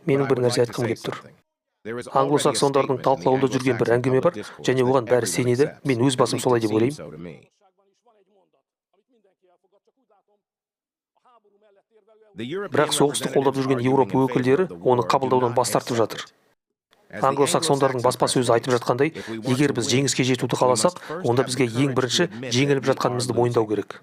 Менің бір нәрсе айтқым келіп тұр. Англосаксондардың талқылауында жүрген бір әңгіме бар, және оған бәрі сенеді. Мен өз басым солай деп ойлаймын. Бірақ соғысты қолдап жүрген Еуропа өкілдері оны қабылдаудан бас тартып жатыр. Англосаксондардың баспасөзі айтып жатқандай, егер біз жеңіске жетуді қаласақ, онда бізге ең бірінші жеңіліп жатқанымызды мойындау керек.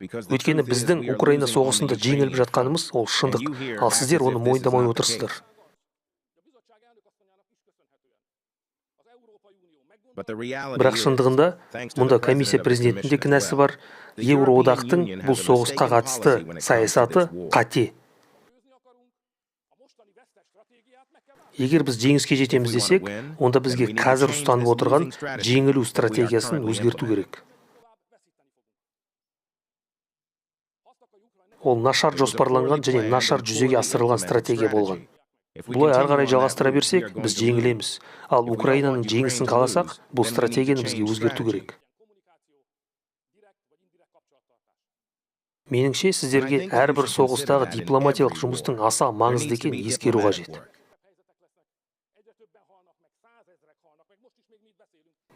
Өйткені біздің Украина соғысында жеңіліп жатқанымыз ол шындық, ал сіздер оны мойындамай отырсыздар. Бірақ шындығында, мұнда комиссия президентінде кінәсі бар, Еуроодақтың бұл соғысқа қатысты саясаты қате. Егер біз жеңіске жетеміз десек, онда бізге қазір ұстанып отырған жеңілу стратегиясын өзгерту керек. Ол нашар жоспарланған және нашар жүзеге асырылған стратегия болған. Бұлай ары қарай жалғастыра берсек, біз жеңілеміз. Ал Украинаның жеңісін қаласақ, бұл стратегияны бізге өзгерту керек. Меніңше, сіздерге әрбір соғыстағы дипломатиялық жұмыстың аса маңызды екенін ескеру қажет.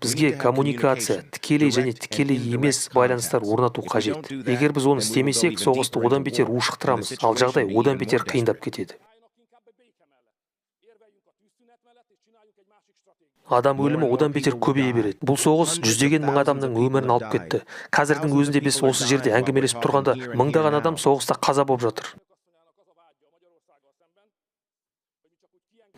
Бізге коммуникация, тікелей және тікелей емес байланыстар орнату қажет. Егер біз оны істемесек, соғысты одан бетер ушықтырамыз, ал жағдай одан бетер қиындап кетеді. Адам өлімі одан бетер көбейе береді. Бұл соғыс жүздеген мың адамның өмірін алып кетті. Қазірдің өзінде біз осы жерде әңгімелесіп тұрғанда, мыңдаған адам соғыста қаза болып жатыр.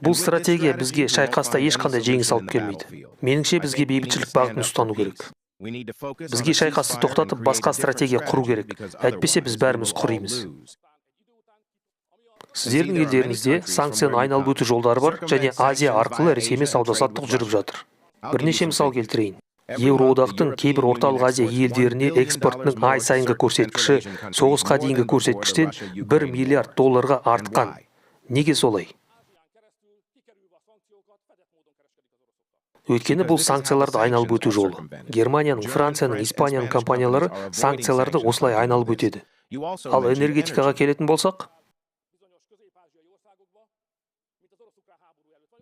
Бұл стратегия бізге шайқаста ешқандай жеңіс алып келмейді. Меніңше, бізге бейбітшілік бағытын ұстану керек. Бізге шайқасты тоқтатып, басқа стратегия құру керек. Әйтпесе біз бәріміз құримыз. Сіздердің елдеріңізде санкцияны айналып өту жолдары бар, және Азия арқылы Ресеймен сауда-саттық жүріп жатыр. Бірнеше мысал келтірейін. Еуроодақтың кейбір орталық Азия елдеріне экспортының ай сайынғы көрсеткіші соғысқа дейінгі көрсеткіштен $1 миллиард артқан. Неге солай? Өйткені бұл санкцияларды айналып өту жолы. Германияның, Францияның, Испанияның компаниялары санкцияларды осылай айналып өтеді. Ал энергетикаға келетін болсақ,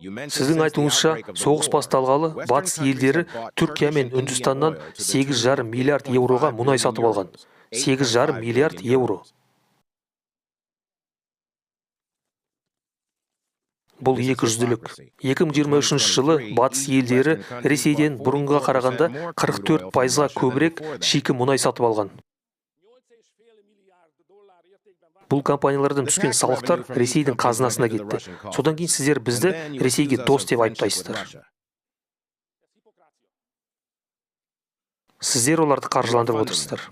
сіздің айтуыңызша, соғыс басталғалы батыс елдері Түркия мен Үндістаннан 8,5 миллиард евроға мұнай сатып алған. 8,5 миллиард евро. Бұл 200-лік. 2023 жылы батыс елдері Ресейден бұрынға қарағанда 44%-ға көбірек шикі мұнай сатып алған. Бұл компаниялардан түскен салықтар Ресейдің қазынасына кетті. Содан кейін сіздер бізді Ресейге дос деп айыптайсыздар. Сіздер оларды қаржыландырып отырсыздар.